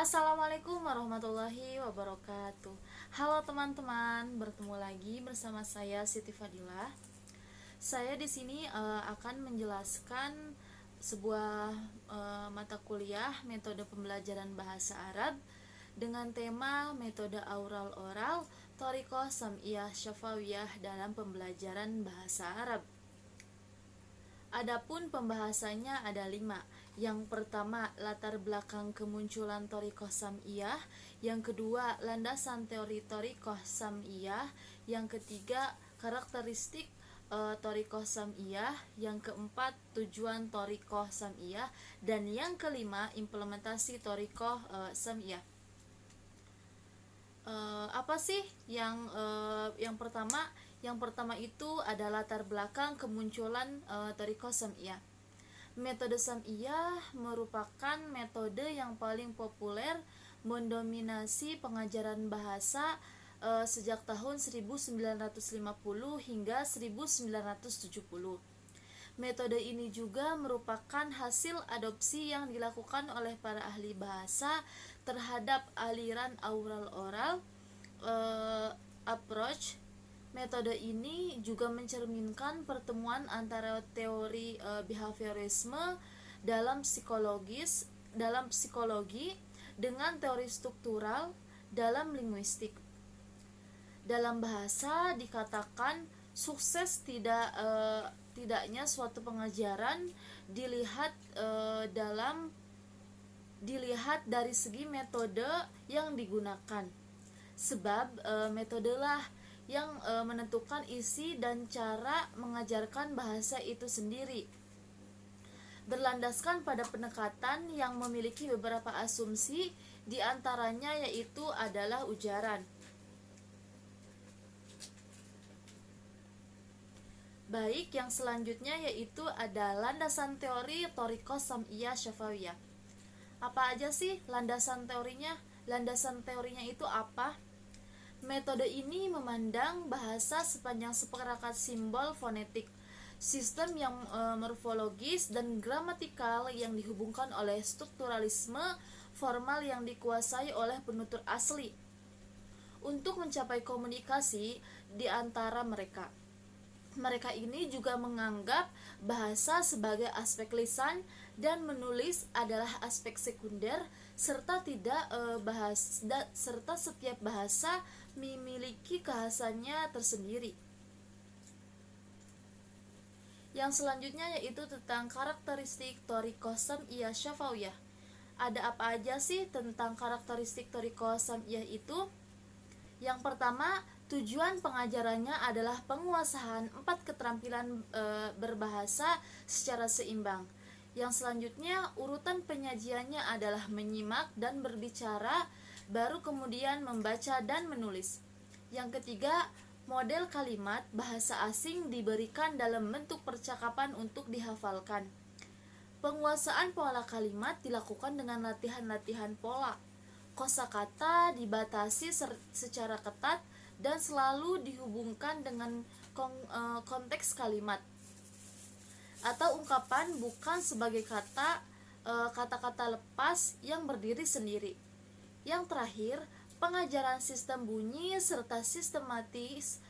Assalamualaikum warahmatullahi wabarakatuh. Halo teman-teman, bertemu lagi bersama saya Siti Fadilah. Saya di sini akan menjelaskan sebuah mata kuliah metode pembelajaran bahasa Arab dengan tema metode aural oral Thoriqah Sam'iyah Syafawiyah dalam pembelajaran bahasa Arab. Adapun pembahasannya ada 5. Yang pertama, latar belakang kemunculan Thoriqah Sam'iyah. Yang kedua, landasan teori Thoriqah Sam'iyah. Yang ketiga, karakteristik Thoriqah Sam'iyah. Yang keempat, tujuan Thoriqah Sam'iyah. Dan yang kelima, implementasi Thoriqah Sam'iyah. Apa sih yang pertama? Yang pertama itu ada latar belakang kemunculan Thoriqah Sam'iyah. Metode Sam'iyah merupakan metode yang paling populer mendominasi pengajaran bahasa sejak tahun 1950 hingga 1970. Metode ini juga merupakan hasil adopsi yang dilakukan oleh para ahli bahasa terhadap aliran aural oral approach. Metode ini juga mencerminkan pertemuan antara teori behaviorisme dalam psikologi dengan teori struktural dalam linguistik. Dalam bahasa dikatakan sukses tidaknya suatu pengajaran dilihat dari segi metode yang digunakan. Sebab metodelah yang menentukan isi dan cara mengajarkan bahasa itu sendiri. Berlandaskan pada pendekatan yang memiliki beberapa asumsi, di antaranya yaitu adalah ujaran. Baik, yang selanjutnya yaitu ada landasan teori Thoriqah Sam'iyah Syafawiyah. Apa aja sih landasan teorinya? Landasan teorinya itu apa? Metode ini memandang bahasa sepanjang seperakat simbol fonetik, sistem yang morfologis dan gramatikal yang dihubungkan oleh strukturalisme formal yang dikuasai oleh penutur asli untuk mencapai komunikasi di antara mereka. Mereka ini juga menganggap bahasa sebagai aspek lisan dan menulis adalah aspek sekunder, serta setiap bahasa memiliki kekhasannya tersendiri. Yang selanjutnya yaitu tentang karakteristik Thoriqah Sam'iyah Syafawiyah. Ada apa aja sih tentang karakteristik Thoriqah Sam'iyah itu? Yang pertama, tujuan pengajarannya adalah penguasaan 4 keterampilan berbahasa secara seimbang. Yang selanjutnya, urutan penyajiannya adalah menyimak dan berbicara, baru kemudian membaca dan menulis. Yang ketiga, model kalimat bahasa asing diberikan dalam bentuk percakapan untuk dihafalkan. Penguasaan pola kalimat dilakukan dengan latihan-latihan pola. Kosakata dibatasi secara ketat dan selalu dihubungkan dengan konteks kalimat atau ungkapan, bukan sebagai kata-kata lepas yang berdiri sendiri. Yang terakhir, pengajaran sistem bunyi serta sistematis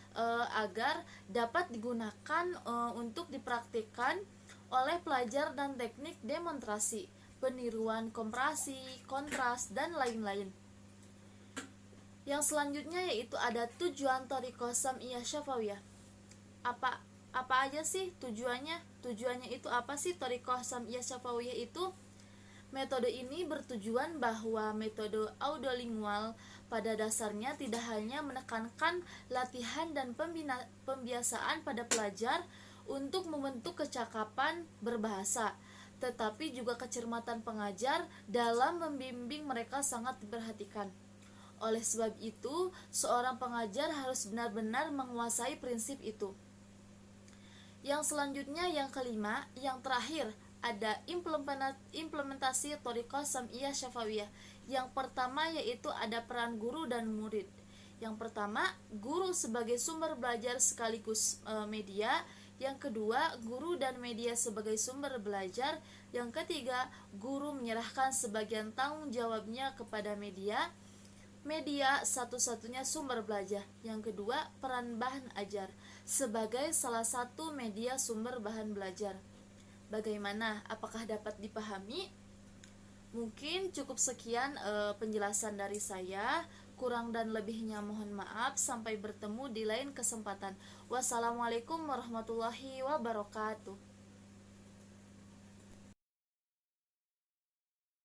agar dapat digunakan untuk dipraktikkan oleh pelajar dan teknik demonstrasi, peniruan kompresi, kontras, dan lain-lain. Yang selanjutnya yaitu ada tujuan Thoriqah Sam'iyah Syafawiyah. Apa aja sih tujuannya? Tujuannya itu apa sih Thoriqah Sam'iyah Syafawiyah itu? Metode ini bertujuan bahwa metode audiolingual pada dasarnya tidak hanya menekankan latihan dan pembiasaan pada pelajar untuk membentuk kecakapan berbahasa, tetapi juga kecermatan pengajar dalam membimbing mereka sangat diperhatikan. Oleh sebab itu, seorang pengajar harus benar-benar menguasai prinsip itu. Yang selanjutnya, yang kelima, yang terakhir, ada implementasi Thoriqah Sam'iyah Syafawiyah. Yang pertama yaitu ada peran guru dan murid. Yang pertama, guru sebagai sumber belajar sekaligus media. Yang kedua, guru dan media sebagai sumber belajar. Yang ketiga, guru menyerahkan sebagian tanggung jawabnya kepada media. Media satu-satunya sumber belajar. Yang kedua, peran bahan ajar sebagai salah satu media sumber bahan belajar. Bagaimana? Apakah dapat dipahami? Mungkin cukup sekian penjelasan dari saya. Kurang dan lebihnya mohon maaf. Sampai bertemu di lain kesempatan. Wassalamualaikum warahmatullahi wabarakatuh.